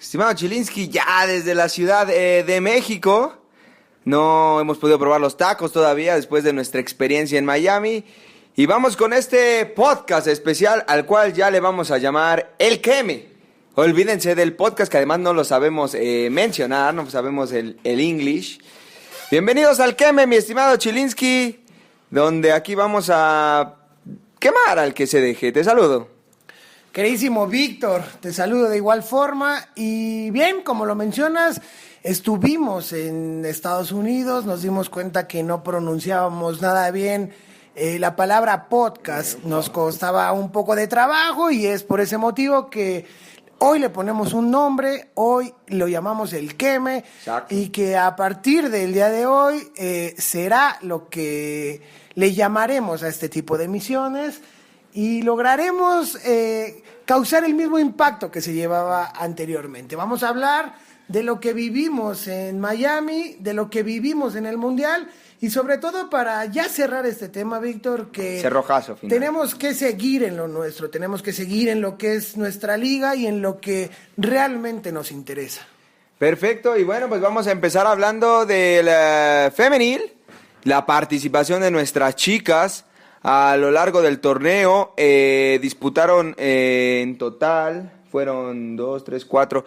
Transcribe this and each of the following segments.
Estimado Chilinsky, ya desde la Ciudad de México, no hemos podido probar los tacos todavía después de nuestra experiencia en Miami. Y vamos con este podcast especial al cual ya le vamos a llamar El Queme. Olvídense del podcast que además no lo sabemos mencionar, no sabemos el English. Bienvenidos al Queme, mi estimado Chilinsky, donde aquí vamos a quemar al que se deje. Te saludo. Queridísimo Víctor, te saludo de igual forma y bien, como lo mencionas, estuvimos en Estados Unidos, nos dimos cuenta que no pronunciábamos nada bien la palabra podcast, nos costaba un poco de trabajo y es por ese motivo que hoy le ponemos un nombre, hoy lo llamamos El Queme. Exacto. Y que a partir del día de hoy será lo que le llamaremos a este tipo de emisiones. Y lograremos causar el mismo impacto que se llevaba anteriormente. Vamos a hablar de lo que vivimos en Miami, de lo que vivimos en el Mundial y sobre todo para ya cerrar este tema, Víctor, que cerrojazo final. Tenemos que seguir en lo nuestro, tenemos que seguir en lo que es nuestra liga y en lo que realmente nos interesa. Perfecto, y bueno, pues vamos a empezar hablando del femenil, la participación de nuestras chicas. A lo largo del torneo disputaron en total, fueron 2, 3, 4,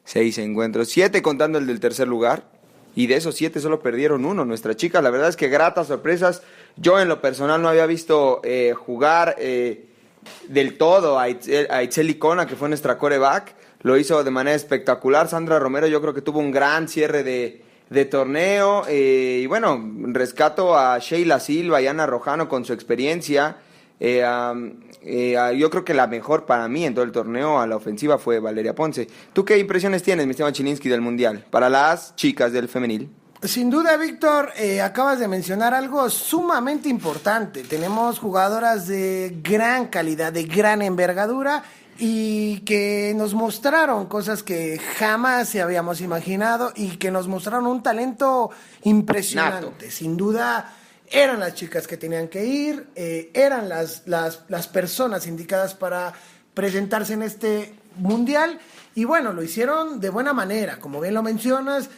6 encuentros, 7 contando el del tercer lugar, y de esos 7 solo perdieron 1. Nuestras chicas, la verdad es que gratas sorpresas. Yo en lo personal no había visto jugar del todo a Itzel Icona, que fue nuestra quarterback, lo hizo de manera espectacular. Sandra Romero yo creo que tuvo un gran cierre de torneo, y bueno, rescato a Sheila Silva y Ana Rojano con su experiencia. Yo creo que la mejor para mí en todo el torneo a la ofensiva fue Valeria Ponce. ¿Tú qué impresiones tienes, mi estimado Chilinsky, del Mundial para las chicas del femenil? Sin duda, Víctor, acabas de mencionar algo sumamente importante. Tenemos jugadoras de gran calidad, de gran envergadura, y que nos mostraron cosas que jamás se habíamos imaginado y que nos mostraron un talento impresionante. Nato. Sin duda, eran las chicas que tenían que ir, eran las personas indicadas para presentarse en este mundial y bueno, lo hicieron de buena manera, como bien lo mencionas.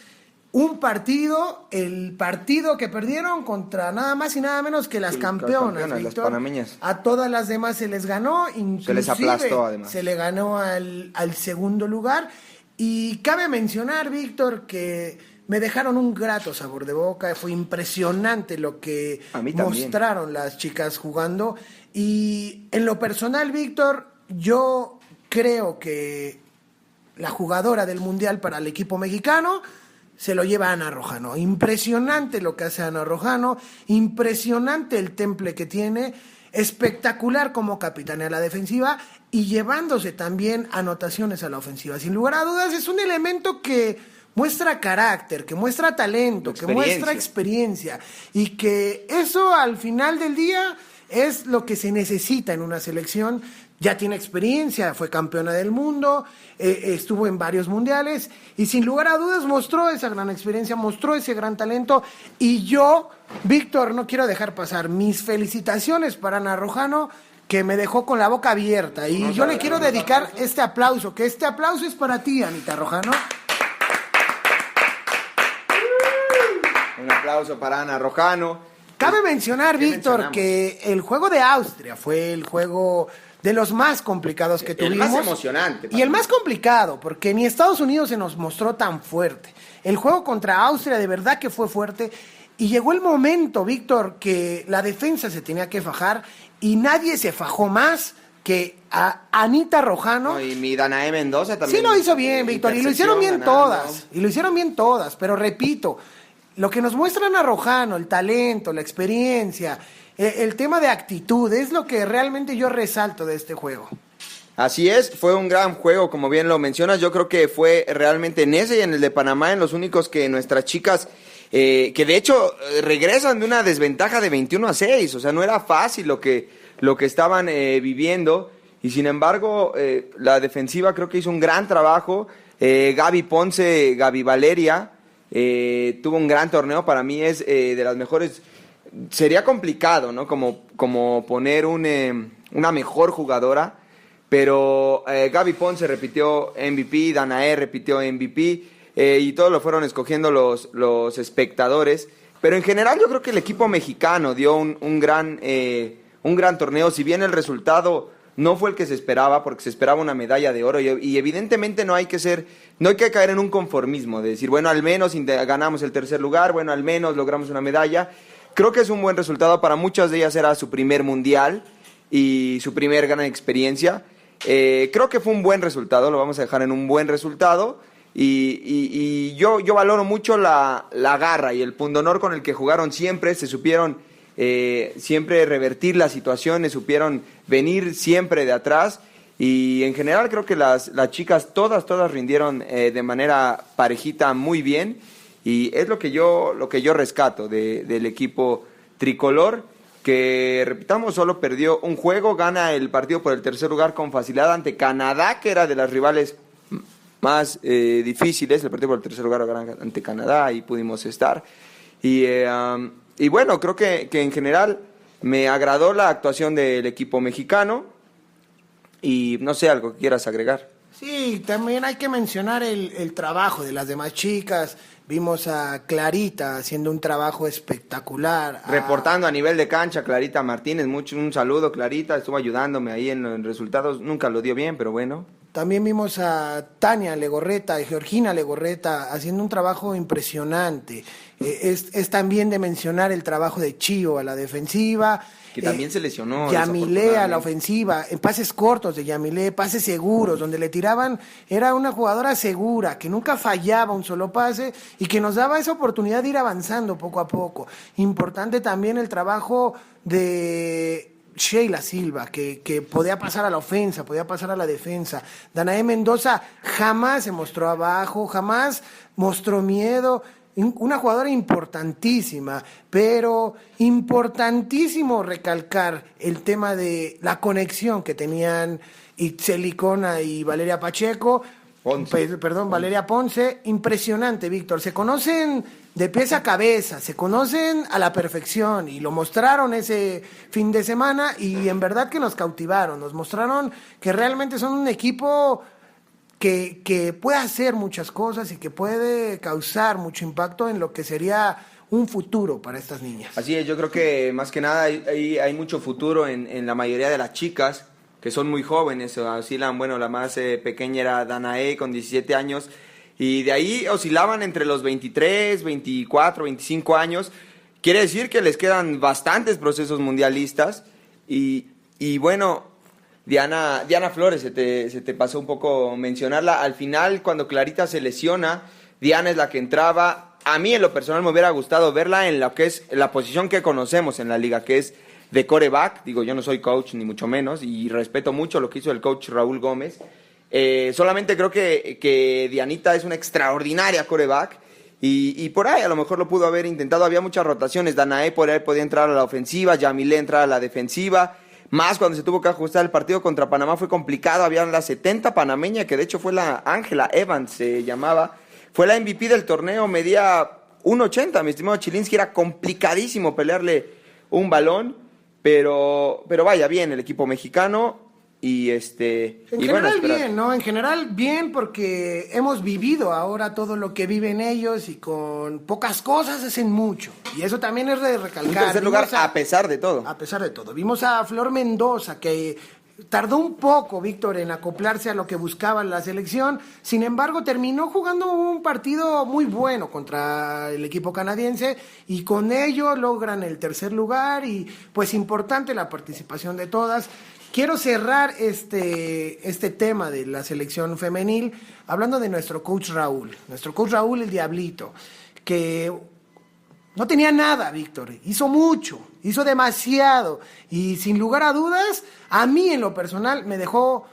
Un partido, el partido que perdieron contra nada más y nada menos que las campeonas, Víctor. Las panameñas. A todas las demás se les ganó, inclusive se les aplastó además. Se le ganó al segundo lugar. Y cabe mencionar, Víctor, que me dejaron un grato sabor de boca. Fue impresionante lo que mostraron las chicas jugando. Y en lo personal, Víctor, yo creo que la jugadora del Mundial para el equipo mexicano se lo lleva Ana Rojano. Impresionante lo que hace Ana Rojano, impresionante el temple que tiene, espectacular como capitanea la defensiva y llevándose también anotaciones a la ofensiva. Sin lugar a dudas es un elemento que muestra carácter, que muestra talento, que muestra experiencia y que eso al final del día es lo que se necesita en una selección. Ya tiene experiencia, fue campeona del mundo, estuvo en varios mundiales y sin lugar a dudas mostró esa gran experiencia, mostró ese gran talento y yo, Víctor, no quiero dejar pasar mis felicitaciones para Ana Rojano, que me dejó con la boca abierta y yo le quiero dedicar este aplauso, que este aplauso es para ti, Anita Rojano. Un aplauso para Ana Rojano. Cabe mencionar, Víctor, que el juego de Austria fue el juego de los más complicados que tuvimos. El más emocionante. Y el más complicado, porque ni Estados Unidos se nos mostró tan fuerte. El juego contra Austria de verdad que fue fuerte. Y llegó el momento, Víctor, que la defensa se tenía que fajar y nadie se fajó más que a Anita Rojano. No, y mi Danae Mendoza también. Sí lo hizo bien, Víctor, y lo hicieron bien todas. Y lo hicieron bien todas, pero repito, lo que nos muestran a Rojano, el talento, la experiencia, el tema de actitud, es lo que realmente yo resalto de este juego. Así es, fue un gran juego, como bien lo mencionas. Yo creo que fue realmente en ese y en el de Panamá, en los únicos que nuestras chicas, que de hecho regresan de una desventaja de 21-6, o sea, no era fácil lo que estaban viviendo, y sin embargo, la defensiva creo que hizo un gran trabajo. Gaby Ponce, Gaby Valeria, tuvo un gran torneo, para mí es de las mejores. Sería complicado, ¿no? Como poner una mejor jugadora, pero Gaby Ponce repitió MVP, Danae repitió MVP, y todos lo fueron escogiendo los espectadores. Pero en general yo creo que el equipo mexicano dio un gran torneo, si bien el resultado no fue el que se esperaba, porque se esperaba una medalla de oro, y evidentemente no hay que caer en un conformismo, de decir, bueno, al menos ganamos el tercer lugar, bueno, al menos logramos una medalla. Creo que es un buen resultado, para muchas de ellas era su primer mundial y su primer gran experiencia. Creo que fue un buen resultado, lo vamos a dejar en un buen resultado, y yo valoro mucho la garra y el pundonor con el que jugaron siempre, se supieron siempre revertir las situaciones, supieron venir siempre de atrás, y en general creo que las chicas todas rindieron de manera parejita muy bien, y es lo que yo rescato del equipo tricolor, que repitamos, solo perdió un juego, gana el partido por el tercer lugar con facilidad ante Canadá, que era de las rivales más difíciles. El partido por el tercer lugar ante Canadá, y pudimos estar, y bueno, creo que en general me agradó la actuación del equipo mexicano, y no sé, algo que quieras agregar. Sí, también hay que mencionar el trabajo de las demás chicas. Vimos a Clarita haciendo un trabajo espectacular. Reportando a nivel de cancha, Clarita Martínez, un saludo, Clarita, estuvo ayudándome ahí en los resultados, nunca lo dio bien, pero bueno. También vimos a Tania Legorreta y Georgina Legorreta haciendo un trabajo impresionante. Es también de mencionar el trabajo de Chío a la defensiva. Que también se lesionó. Yamilé a la ofensiva, en pases cortos de Yamilé, pases seguros, donde le tiraban, era una jugadora segura, que nunca fallaba un solo pase y que nos daba esa oportunidad de ir avanzando poco a poco. Importante también el trabajo de Sheila Silva, que podía pasar a la ofensa, podía pasar a la defensa. Danae Mendoza jamás se mostró abajo, jamás mostró miedo. Una jugadora importantísima, pero importantísimo recalcar el tema de la conexión que tenían Itzel Icona y Valeria Pacheco. Valeria Ponce. Impresionante, Víctor. Se conocen de pies a cabeza, se conocen a la perfección, y lo mostraron ese fin de semana, y en verdad que nos cautivaron, nos mostraron que realmente son un equipo que puede hacer muchas cosas y que puede causar mucho impacto en lo que sería un futuro para estas niñas. Así es, yo creo que más que nada hay mucho futuro en la mayoría de las chicas, que son muy jóvenes, oscilan, bueno, la más pequeña era Danae con 17 años, y de ahí oscilaban entre los 23, 24, 25 años. Quiere decir que les quedan bastantes procesos mundialistas, y bueno, Diana Flores, se te pasó un poco mencionarla. Al final, cuando Clarita se lesiona, Diana es la que entraba. A mí, en lo personal, me hubiera gustado verla en lo que es la posición que conocemos en la liga, que es de quarterback. Digo, yo no soy coach, ni mucho menos, y respeto mucho lo que hizo el coach Raúl Gómez. Solamente creo que Dianita es una extraordinaria quarterback, y por ahí a lo mejor lo pudo haber intentado. Había muchas rotaciones. Danae por ahí podía entrar a la ofensiva, Yamilé entrar a la defensiva. Más cuando se tuvo que ajustar el partido contra Panamá fue complicado. Había la 70 panameña, que de hecho fue la Ángela Evans, se llamaba. Fue la MVP del torneo, medía 1.80, mi estimado Chilinski. Era complicadísimo pelearle un balón, pero vaya, bien el equipo mexicano. En general bien, ¿no? En general bien, porque hemos vivido ahora todo lo que viven ellos, y con pocas cosas hacen mucho. Y eso también es de recalcar. En tercer lugar, a pesar de todo. A pesar de todo. Vimos a Flor Mendoza, que tardó un poco, Víctor, en acoplarse a lo que buscaba la selección. Sin embargo, terminó jugando un partido muy bueno contra el equipo canadiense, y con ello logran el tercer lugar, y pues importante la participación de todas. Quiero cerrar este tema de la selección femenil hablando de nuestro coach Raúl, el Diablito, que no tenía nada, Víctor, hizo mucho, hizo demasiado, y sin lugar a dudas, a mí en lo personal me dejó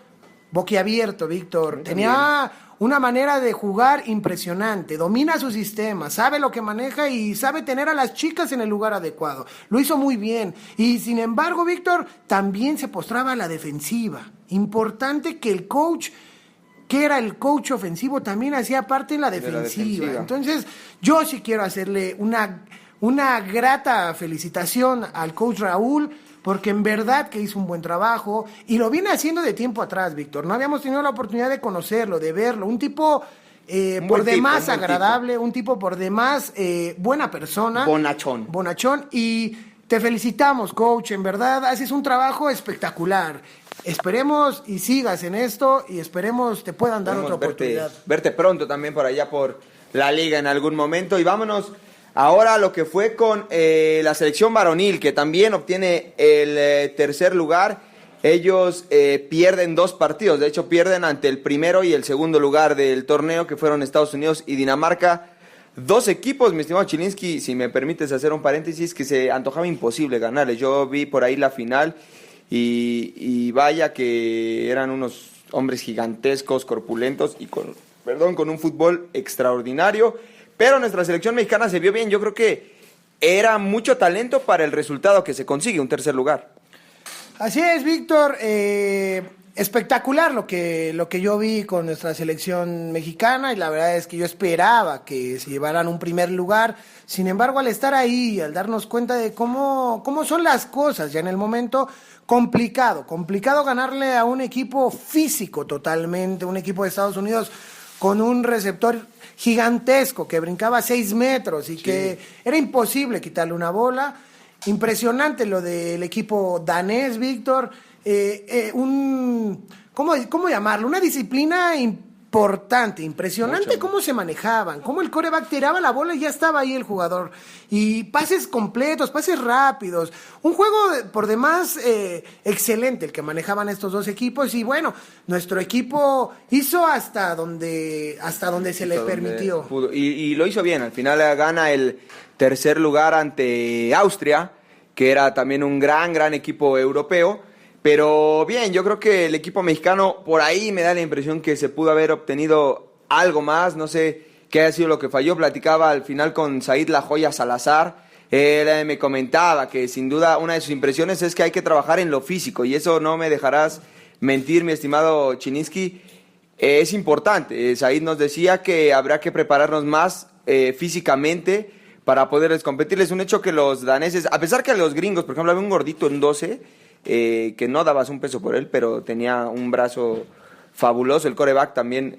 boquiabierto, Víctor. Tenía una manera de jugar impresionante, domina su sistema, sabe lo que maneja y sabe tener a las chicas en el lugar adecuado. Lo hizo muy bien, y sin embargo, Víctor, también se postraba a la defensiva. Importante que el coach, que era el coach ofensivo, también hacía parte en la defensiva. Entonces, yo sí quiero hacerle una grata felicitación al coach Raúl, porque en verdad que hizo un buen trabajo y lo viene haciendo de tiempo atrás, Víctor. No habíamos tenido la oportunidad de conocerlo, de verlo. Un tipo por demás agradable, un tipo por demás buena persona. Bonachón. Y te felicitamos, coach. En verdad, haces un trabajo espectacular. Esperemos y sigas en esto y esperemos te puedan dar otra oportunidad. Verte pronto también por allá por la liga en algún momento. Y vámonos ahora a lo que fue con la selección varonil, que también obtiene el tercer lugar. Ellos pierden 2 partidos, de hecho pierden ante el primero y el segundo lugar del torneo, que fueron Estados Unidos y Dinamarca. 2 equipos, mi estimado Chilinski, si me permites hacer un paréntesis, que se antojaba imposible ganarles. Yo vi por ahí la final y vaya que eran unos hombres gigantescos, corpulentos y con un fútbol extraordinario. Pero nuestra selección mexicana se vio bien. Yo creo que era mucho talento para el resultado que se consigue, un tercer lugar. Así es, Víctor. Espectacular lo que yo vi con nuestra selección mexicana y la verdad es que yo esperaba que se llevaran un primer lugar. Sin embargo, al estar ahí, al darnos cuenta de cómo son las cosas ya en el momento, complicado ganarle a un equipo físico totalmente, un equipo de Estados Unidos con un receptor gigantesco que brincaba 6 metros y que era imposible quitarle una bola. Impresionante lo del equipo danés, Víctor. ¿Cómo llamarlo? Una disciplina importante, impresionante cómo se manejaban, cómo el quarterback tiraba la bola y ya estaba ahí el jugador. Y pases completos, pases rápidos. Un juego por demás excelente el que manejaban estos 2 equipos. Y bueno, nuestro equipo hizo hasta donde se le permitió. Pudo. Y lo hizo bien. Al final gana el tercer lugar ante Austria, que era también un gran equipo europeo. Pero bien, yo creo que el equipo mexicano, por ahí me da la impresión que se pudo haber obtenido algo más. No sé qué haya sido lo que falló. Platicaba al final con Said La Joya Salazar. Él me comentaba que sin duda una de sus impresiones es que hay que trabajar en lo físico. Y eso no me dejarás mentir, mi estimado Chilinski. Es importante. Said nos decía que habrá que prepararnos más físicamente para poderles competir. Es un hecho que los daneses, a pesar que a los gringos, por ejemplo, había un gordito en 12... que no dabas un peso por él, pero tenía un brazo fabuloso. El quarterback también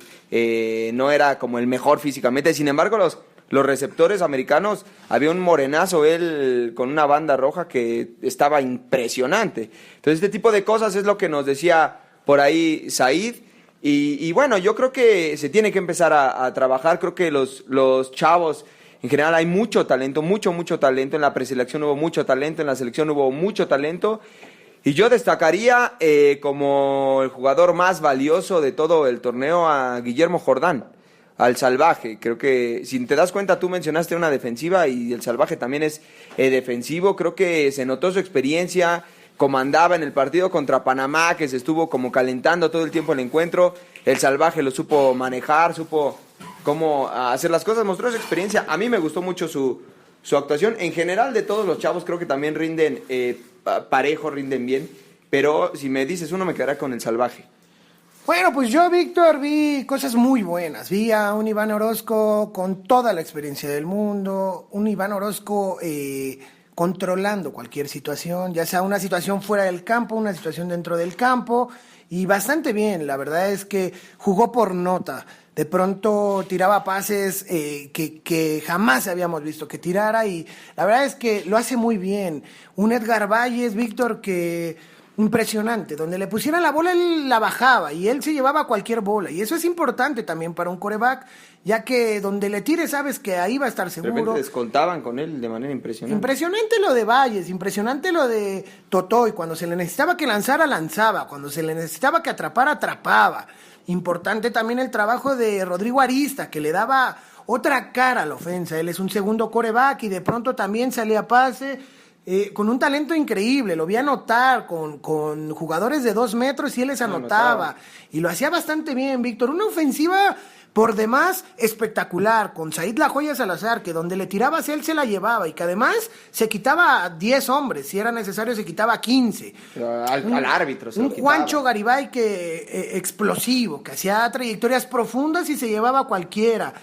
no era como el mejor físicamente. Sin embargo, los receptores americanos, había un morenazo, él con una banda roja que estaba impresionante. Entonces, este tipo de cosas es lo que nos decía por ahí Said. Y bueno, yo creo que se tiene que empezar a trabajar. Creo que los chavos, en general, hay mucho talento, mucho talento. En la preselección hubo mucho talento, en la selección hubo mucho talento. Y yo destacaría como el jugador más valioso de todo el torneo a Guillermo Jordán, al Salvaje. Creo que, si te das cuenta, tú mencionaste una defensiva y el Salvaje también es defensivo. Creo que se notó su experiencia, comandaba en el partido contra Panamá, que se estuvo como calentando todo el tiempo el encuentro. El Salvaje lo supo manejar, supo cómo hacer las cosas, mostró su experiencia. A mí me gustó mucho su actuación. En general, de todos los chavos, creo que también rinden parejo, rinden bien, pero si me dices uno, me quedará con el Salvaje. Bueno, pues yo, Víctor, vi cosas muy buenas. Vi a un Iván Orozco con toda la experiencia del mundo, un Iván Orozco controlando cualquier situación, ya sea una situación fuera del campo, una situación dentro del campo, y bastante bien. La verdad es que jugó por nota. De pronto tiraba pases que jamás habíamos visto que tirara, y la verdad es que lo hace muy bien. Un Edgar Valles, Víctor, que impresionante, donde le pusieran la bola él la bajaba y él se llevaba cualquier bola, y eso es importante también para un quarterback, ya que donde le tire sabes que ahí va a estar seguro. De repente descontaban con él de manera impresionante. Impresionante lo de Valles, impresionante lo de Totoy. Cuando se le necesitaba que lanzara, lanzaba. Cuando se le necesitaba que atrapara, atrapaba. Importante también el trabajo de Rodrigo Arista, que le daba otra cara a la ofensa. Él es un segundo quarterback y de pronto también salía a pase con un talento increíble. Lo vi anotar con jugadores de 2 metros y él les anotaba. Y lo hacía bastante bien, Víctor. Una ofensiva por demás espectacular, con Said La Joya Salazar, que donde le tirabas él se la llevaba, y que además se quitaba 10 hombres, si era necesario se quitaba 15. Al árbitro se lo quitaba. Juancho Garibay que explosivo, que hacía trayectorias profundas y se llevaba a cualquiera.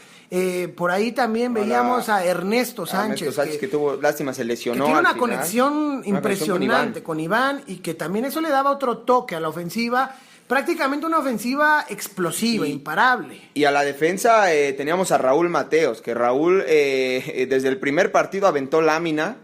Por ahí también veíamos a Ernesto Sánchez. Que tuvo, lástima, se lesionó. Que tiene una conexión impresionante con Iván, y que también eso le daba otro toque a la ofensiva. Prácticamente una ofensiva explosiva, imparable. Y a la defensa teníamos a Raúl Mateos, que Raúl desde el primer partido aventó lámina.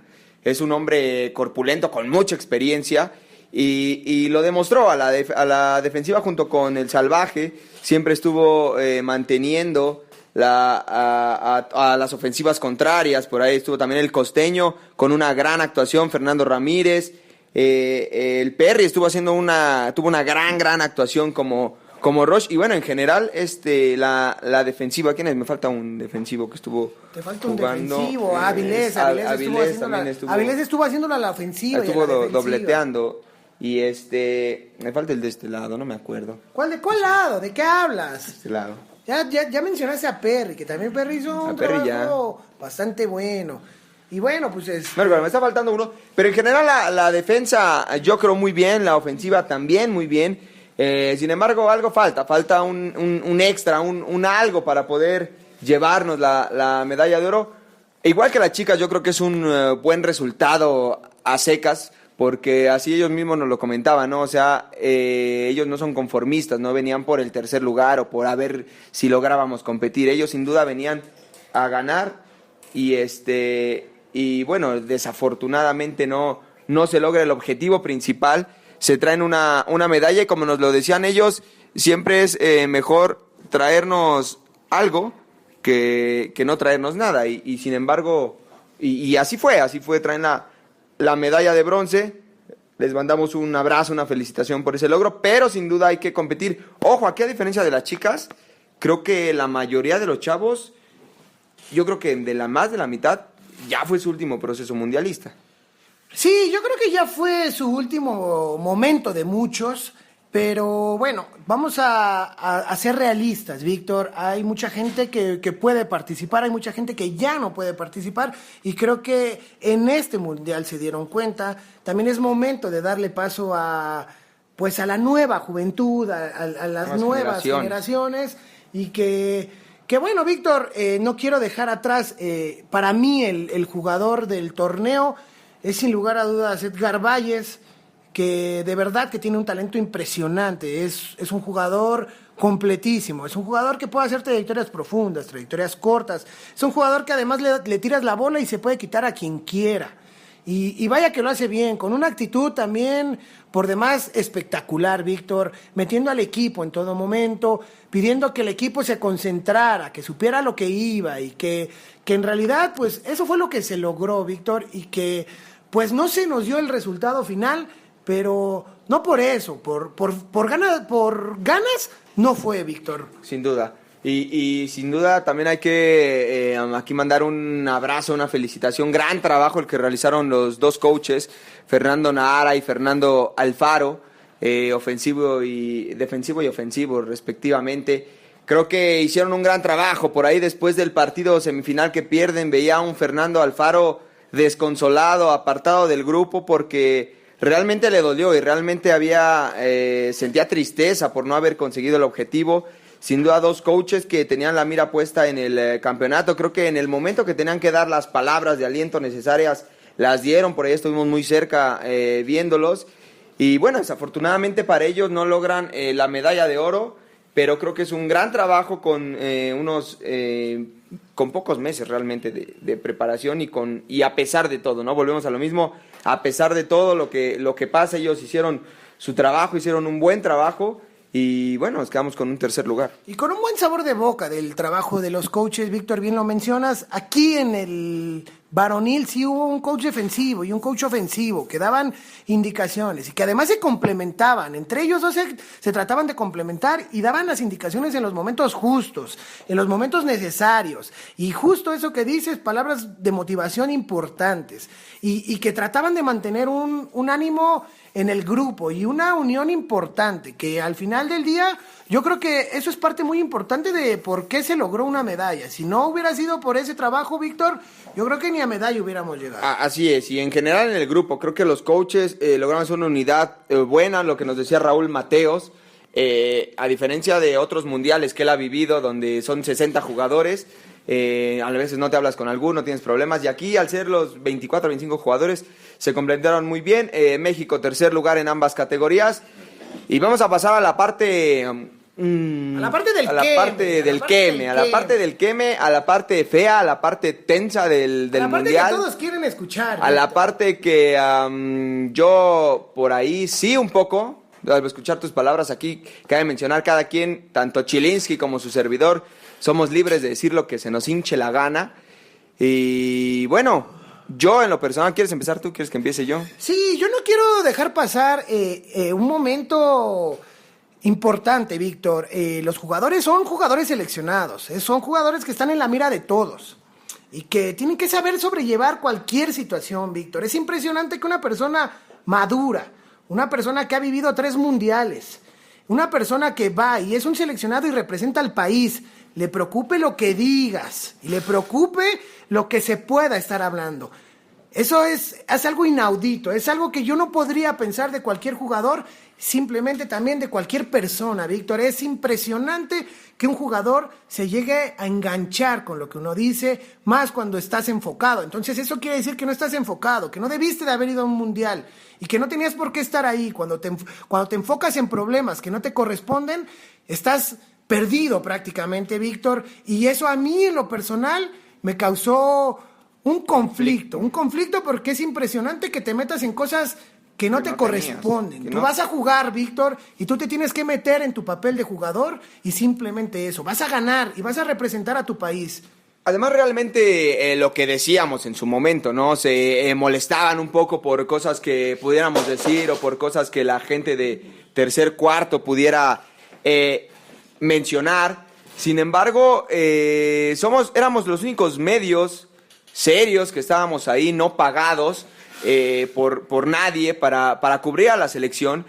Es un hombre corpulento con mucha experiencia y lo demostró a la defensiva junto con el Salvaje. Siempre estuvo manteniendo a las ofensivas contrarias. Por ahí estuvo también el Costeño con una gran actuación, Fernando Ramírez. El Perry tuvo una gran actuación como Roche. Y bueno, en general la defensiva, ¿quién es? Me falta un defensivo que estuvo Te falta jugando, un defensivo, Avilés estuvo haciéndola a la ofensiva. Estuvo dobleteando. Y me falta el de este lado, no me acuerdo. ¿De cuál lado? ¿De qué hablas? De este lado. Ya mencionaste a Perry, que también Perry hizo un trabajo bastante bueno. Y bueno, pues Bueno, me está faltando uno. Pero en general la defensa yo creo muy bien, la ofensiva también muy bien. Sin embargo, algo falta un extra, un algo para poder llevarnos la medalla de oro. Igual que las chicas, yo creo que es un buen resultado a secas, porque así ellos mismos nos lo comentaban, ¿no? O sea, ellos no son conformistas, no venían por el tercer lugar o por a ver si lográbamos competir. Ellos sin duda venían a ganar y bueno, desafortunadamente no se logra el objetivo principal. Se traen una medalla y como nos lo decían ellos, siempre es mejor traernos algo que no traernos nada. Y sin embargo, y así fue, traen la medalla de bronce. Les mandamos un abrazo, una felicitación por ese logro, pero sin duda hay que competir. Ojo, aquí a diferencia de las chicas, creo que la mayoría de los chavos, yo creo que más de la mitad, ya fue su último proceso mundialista. Sí, yo creo que ya fue su último momento de muchos, pero bueno, vamos a ser realistas, Víctor. Hay mucha gente que puede participar, hay mucha gente que ya no puede participar, y creo que en este mundial se dieron cuenta. También es momento de darle paso a la nueva juventud, a las nuevas generaciones, y que bueno, Víctor, no quiero dejar atrás, para mí el jugador del torneo es sin lugar a dudas Edgar Valles, que de verdad que tiene un talento impresionante. Es un jugador completísimo, es un jugador que puede hacer trayectorias profundas, trayectorias cortas, es un jugador que además le tiras la bola y se puede quitar a quien quiera. Y vaya que lo hace bien, con una actitud también por demás espectacular, Víctor, metiendo al equipo en todo momento, pidiendo que el equipo se concentrara, que supiera lo que iba, y que en realidad pues eso fue lo que se logró, Víctor, y que pues no se nos dio el resultado final, pero no por eso, por ganas no fue, Víctor. Sin duda. Y sin duda también hay que aquí mandar un abrazo, una felicitación, gran trabajo el que realizaron los dos coaches, Fernando Nahara y Fernando Alfaro, defensivo y ofensivo respectivamente. Creo que hicieron un gran trabajo. Por ahí después del partido semifinal que pierden, veía a un Fernando Alfaro desconsolado, apartado del grupo, porque realmente le dolió y realmente sentía tristeza por no haber conseguido el objetivo. Sin duda dos coaches que tenían la mira puesta en el campeonato. Creo que en el momento que tenían que dar las palabras de aliento necesarias, las dieron. Por ahí estuvimos muy cerca viéndolos. Y bueno, desafortunadamente para ellos no logran la medalla de oro, pero creo que es un gran trabajo con con pocos meses realmente de preparación y a pesar de todo, ¿no? Volvemos a lo mismo, a pesar de todo lo que pasa, ellos hicieron su trabajo, hicieron un buen trabajo. Y bueno, nos quedamos con un tercer lugar. Y con un buen sabor de boca del trabajo de los coaches, Víctor, bien lo mencionas. Aquí en el varonil sí hubo un coach defensivo y un coach ofensivo que daban indicaciones y que además se complementaban. Entre ellos dos se trataban de complementar y daban las indicaciones en los momentos justos, en los momentos necesarios. Y justo eso que dices, palabras de motivación importantes. Y que trataban de mantener un ánimo en el grupo y una unión importante, que al final del día yo creo que eso es parte muy importante de por qué se logró una medalla. Si no hubiera sido por ese trabajo, Víctor, yo creo que ni a medalla hubiéramos llegado. Así es, y en general en el grupo, creo que los coaches lograron hacer una unidad buena, lo que nos decía Raúl Mateos, a diferencia de otros mundiales que él ha vivido, donde son 60 jugadores, a veces no te hablas con alguno, tienes problemas, y aquí al ser los 24 o 25 jugadores, se complementaron muy bien. México, tercer lugar en ambas categorías, y vamos a pasar a la parte... a la parte del queme, a la parte fea, a la parte tensa del mundial. A la parte que todos quieren escuchar. A la parte que yo por ahí sí un poco, al escuchar tus palabras aquí, cabe mencionar cada quien, tanto Chilinski como su servidor, somos libres de decir lo que se nos hinche la gana. Y bueno, yo en lo personal, ¿quieres empezar tú? ¿Quieres que empiece yo? Sí, yo no quiero dejar pasar un momento... importante, Víctor. Los jugadores son jugadores seleccionados, son jugadores que están en la mira de todos y que tienen que saber sobrellevar cualquier situación, Víctor. Es impresionante que una persona madura, una persona que ha vivido 3 mundiales, una persona que va y es un seleccionado y representa al país, le preocupe lo que digas y le preocupe lo que se pueda estar hablando. Eso es algo inaudito, es algo que yo no podría pensar de cualquier jugador, simplemente también de cualquier persona, Víctor. Es impresionante que un jugador se llegue a enganchar con lo que uno dice, más cuando estás enfocado. Entonces eso quiere decir que no estás enfocado, que no debiste de haber ido a un mundial y que no tenías por qué estar ahí. Cuando te enfocas en problemas que no te corresponden, estás perdido prácticamente, Víctor. Y eso a mí en lo personal me causó un conflicto porque es impresionante que te metas en cosas que no te corresponden. Tú vas a jugar, Víctor, y tú te tienes que meter en tu papel de jugador y simplemente eso. Vas a ganar y vas a representar a tu país. Además, realmente lo que decíamos en su momento, ¿no? Se molestaban un poco por cosas que pudiéramos decir o por cosas que la gente de tercer, cuarto pudiera mencionar. Sin embargo, éramos los únicos medios serios que estábamos ahí, no pagados por nadie para cubrir a la selección.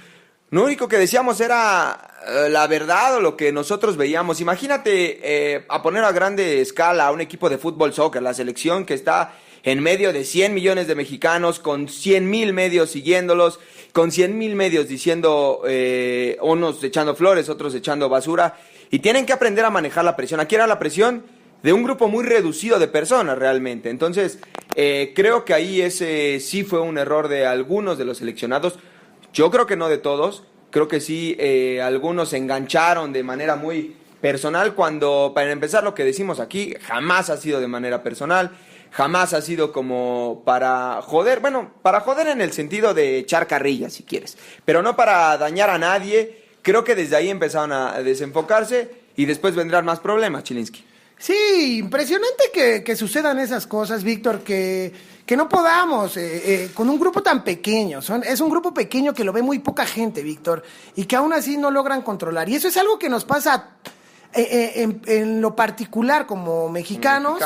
Lo único que decíamos era la verdad o lo que nosotros veíamos. Imagínate a poner a grande escala a un equipo de fútbol soccer, la selección que está en medio de 100 millones de mexicanos, con 100,000 medios siguiéndolos, con 100,000 medios diciendo, unos echando flores, otros echando basura, y tienen que aprender a manejar la presión. Aquí era la presión de un grupo muy reducido de personas realmente. Entonces, creo que ahí ese sí fue un error de algunos de los seleccionados. Yo creo que no de todos. Creo que sí, algunos se engancharon de manera muy personal cuando, para empezar, lo que decimos aquí jamás ha sido de manera personal. Jamás ha sido como para joder, bueno, para joder en el sentido de echar carrilla, si quieres, pero no para dañar a nadie. Creo que desde ahí empezaron a desenfocarse y después vendrán más problemas, Chilinski. Sí, impresionante que sucedan esas cosas, Víctor, que no podamos, con un grupo tan pequeño, es un grupo pequeño que lo ve muy poca gente, Víctor, y que aún así no logran controlar. Y eso es algo que nos pasa en lo particular como mexicanos.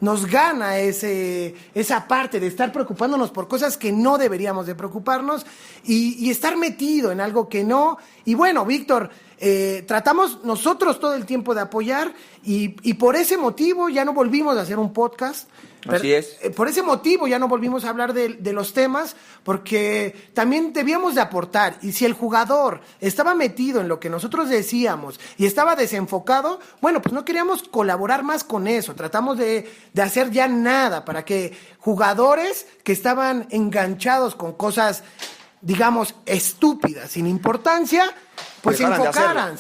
Nos gana esa parte de estar preocupándonos por cosas que no deberíamos de preocuparnos y estar metido en algo que no. Y bueno, Víctor, tratamos nosotros todo el tiempo de apoyar y por ese motivo ya no volvimos a hacer un podcast. Así es. Por ese motivo ya no volvimos a hablar de los temas, porque también debíamos de aportar. Y si el jugador estaba metido en lo que nosotros decíamos y estaba desenfocado, bueno, pues no queríamos colaborar más con eso. Tratamos de hacer ya nada para que jugadores que estaban enganchados con cosas, digamos, estúpidas, sin importancia, pues se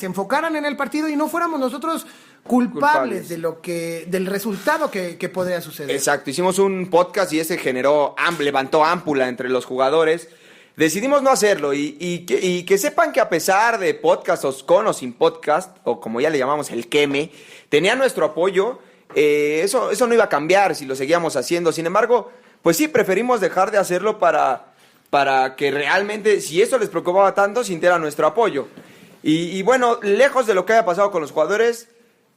enfocaran en el partido y no fuéramos nosotros culpables del resultado que podría suceder. Exacto, hicimos un podcast y ese levantó ámpula entre los jugadores. Decidimos no hacerlo y que sepan que a pesar de podcast o con o sin podcast, o como ya le llamamos el queme, tenía nuestro apoyo eso no iba a cambiar si lo seguíamos haciendo. Sin embargo, pues sí, preferimos dejar de hacerlo para que realmente, si eso les preocupaba tanto, sintieran nuestro apoyo. Y bueno, lejos de lo que haya pasado con los jugadores,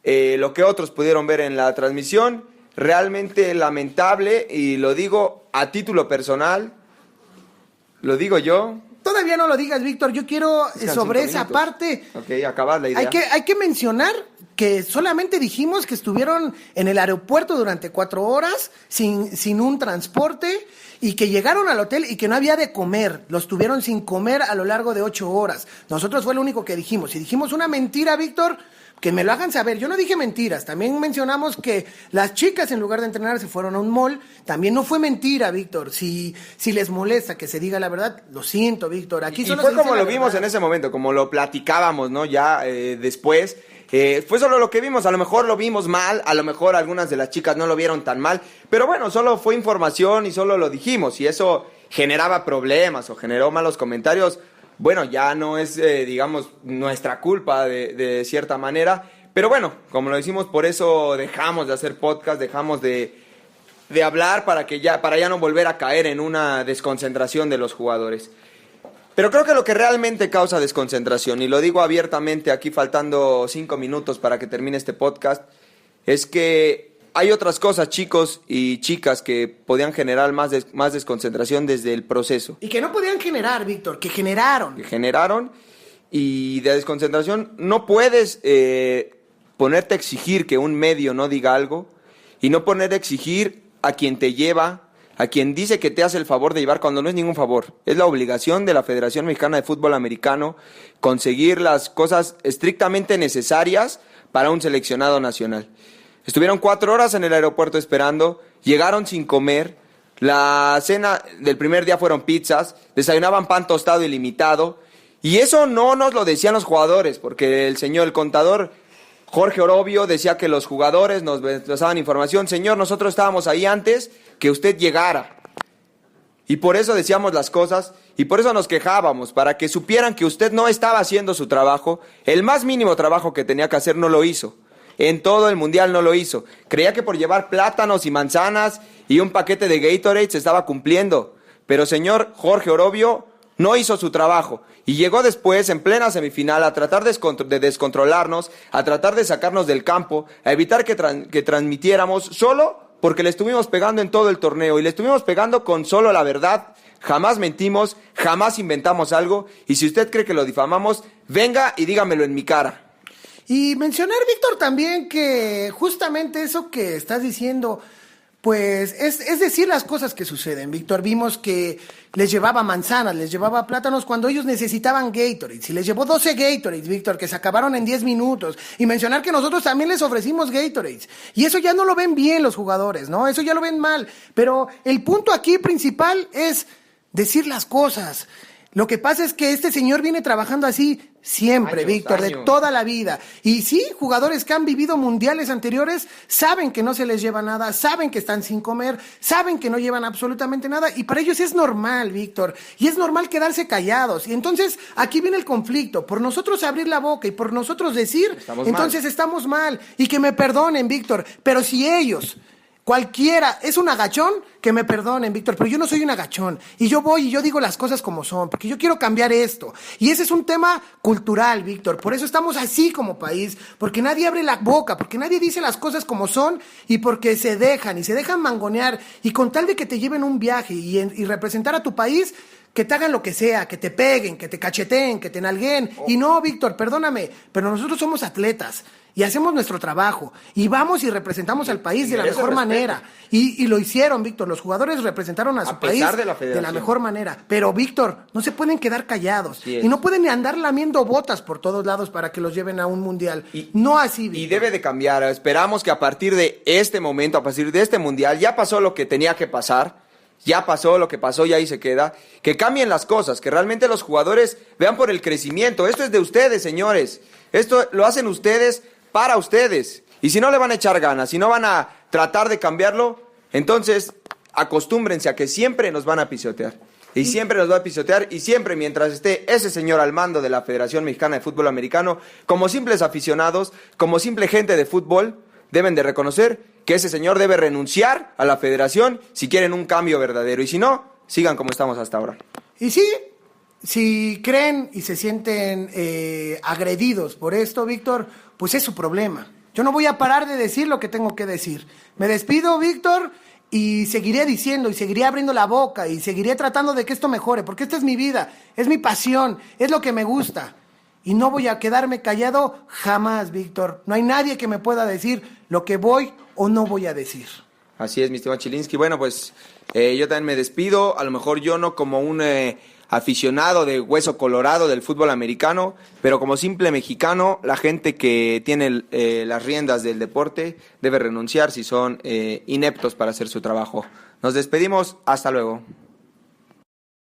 lo que otros pudieron ver en la transmisión, realmente lamentable, y lo digo a título personal, lo digo yo. Todavía no lo digas, Víctor, yo quiero sobre esa parte. Ok, acabas la idea. Hay que mencionar que solamente dijimos que estuvieron en el aeropuerto durante 4 horas sin un transporte y que llegaron al hotel y que no había de comer. Los tuvieron sin comer a lo largo de 8 horas. Nosotros fue lo único que dijimos. Si dijimos una mentira, Víctor, que me lo hagan saber. Yo no dije mentiras. También mencionamos que las chicas, en lugar de entrenar, se fueron a un mall. También no fue mentira, Víctor. Si les molesta que se diga la verdad, lo siento, Víctor. Aquí solo fue como lo vimos en ese momento, como lo platicábamos, ¿no? Ya después. Fue solo lo que vimos, a lo mejor lo vimos mal, a lo mejor algunas de las chicas no lo vieron tan mal, pero bueno, solo fue información y solo lo dijimos, y eso generaba problemas o generó malos comentarios, bueno, ya no es, digamos, nuestra culpa de cierta manera, pero bueno, como lo decimos, por eso dejamos de hacer podcast, dejamos de hablar para ya no volver a caer en una desconcentración de los jugadores. Pero creo que lo que realmente causa desconcentración, y lo digo abiertamente aquí faltando 5 minutos para que termine este podcast, es que hay otras cosas, chicos y chicas, que podían generar más desconcentración desde el proceso. Y que no podían generar, Víctor, que generaron. Y de desconcentración no puedes ponerte a exigir que un medio no diga algo y no poner a exigir a quien te lleva, a quien dice que te hace el favor de llevar cuando no es ningún favor. Es la obligación de la Federación Mexicana de Fútbol Americano conseguir las cosas estrictamente necesarias para un seleccionado nacional. Estuvieron 4 horas en el aeropuerto esperando, llegaron sin comer, la cena del primer día fueron pizzas, desayunaban pan tostado ilimitado, y eso no nos lo decían los jugadores, porque el contador Jorge Orobio decía que los jugadores nos pasaban información. Señor, nosotros estábamos ahí antes que usted llegara. Y por eso decíamos las cosas y por eso nos quejábamos, para que supieran que usted no estaba haciendo su trabajo. El más mínimo trabajo que tenía que hacer no lo hizo. En todo el mundial no lo hizo. Creía que por llevar plátanos y manzanas y un paquete de Gatorade se estaba cumpliendo. Pero señor Jorge Orobio no hizo su trabajo y llegó después, en plena semifinal, a tratar de descontrolarnos, a tratar de sacarnos del campo, a evitar que transmitiéramos, solo porque le estuvimos pegando en todo el torneo, y le estuvimos pegando con solo la verdad. Jamás mentimos, jamás inventamos algo, y si usted cree que lo difamamos, venga y dígamelo en mi cara. Y mencionar, Víctor, también que justamente eso que estás diciendo, pues es decir las cosas que suceden, Víctor. Vimos que les llevaba manzanas, les llevaba plátanos cuando ellos necesitaban Gatorades. Y les llevó 12 Gatorades, Víctor, que se acabaron en 10 minutos. Y mencionar que nosotros también les ofrecimos Gatorades. Y eso ya no lo ven bien los jugadores, ¿no? Eso ya lo ven mal. Pero el punto aquí principal es decir las cosas. Lo que pasa es que este señor viene trabajando así siempre, Víctor, de toda la vida. Y sí, jugadores que han vivido mundiales anteriores saben que no se les lleva nada, saben que están sin comer, saben que no llevan absolutamente nada, y para ellos es normal, Víctor, y es normal quedarse callados. Y entonces aquí viene el conflicto, por nosotros abrir la boca y por nosotros decir, estamos mal, y que me perdonen, Víctor, pero si ellos... Cualquiera es un agachón, que me perdonen, Víctor, pero yo no soy un agachón. Y yo voy y yo digo las cosas como son, porque yo quiero cambiar esto. Y ese es un tema cultural, Víctor. Por eso estamos así como país, porque nadie abre la boca, porque nadie dice las cosas como son, y porque se dejan mangonear. Y con tal de que te lleven un viaje y representar a tu país, que te hagan lo que sea, que te peguen, que te cacheteen, que te nalguen. Y no, Víctor, perdóname, pero nosotros somos atletas y hacemos nuestro trabajo y vamos y representamos al país de la mejor manera. Y lo hicieron, Víctor. Los jugadores representaron a su país de la mejor manera. Pero, Víctor, no se pueden quedar callados y no pueden ni andar lamiendo botas por todos lados para que los lleven a un mundial. No así, Víctor. Y debe de cambiar. Esperamos que a partir de este momento, a partir de este mundial, ya pasó lo que tenía que pasar. Ya pasó lo que pasó y ahí se queda. Que cambien las cosas, que realmente los jugadores vean por el crecimiento. Esto es de ustedes, señores. Esto lo hacen ustedes para ustedes. Y si no le van a echar ganas, si no van a tratar de cambiarlo, entonces acostúmbrense a que siempre nos van a pisotear. Y siempre nos va a pisotear, y siempre mientras esté ese señor al mando de la Federación Mexicana de Fútbol Americano, como simples aficionados, como simple gente de fútbol, deben de reconocer que ese señor debe renunciar a la federación si quieren un cambio verdadero. Y si no, sigan como estamos hasta ahora. Y sí, si creen y se sienten agredidos por esto, Víctor, pues es su problema. Yo no voy a parar de decir lo que tengo que decir. Me despido, Víctor, y seguiré diciendo, y seguiré abriendo la boca, y seguiré tratando de que esto mejore, porque esta es mi vida, es mi pasión, es lo que me gusta. Y no voy a quedarme callado jamás, Víctor. No hay nadie que me pueda decir lo que voy o no voy a decir. Así es, mi estimado Chilinski. Bueno, pues yo también me despido. A lo mejor yo no como un aficionado de hueso colorado del fútbol americano, pero como simple mexicano, la gente que tiene las riendas del deporte debe renunciar si son ineptos para hacer su trabajo. Nos despedimos. Hasta luego.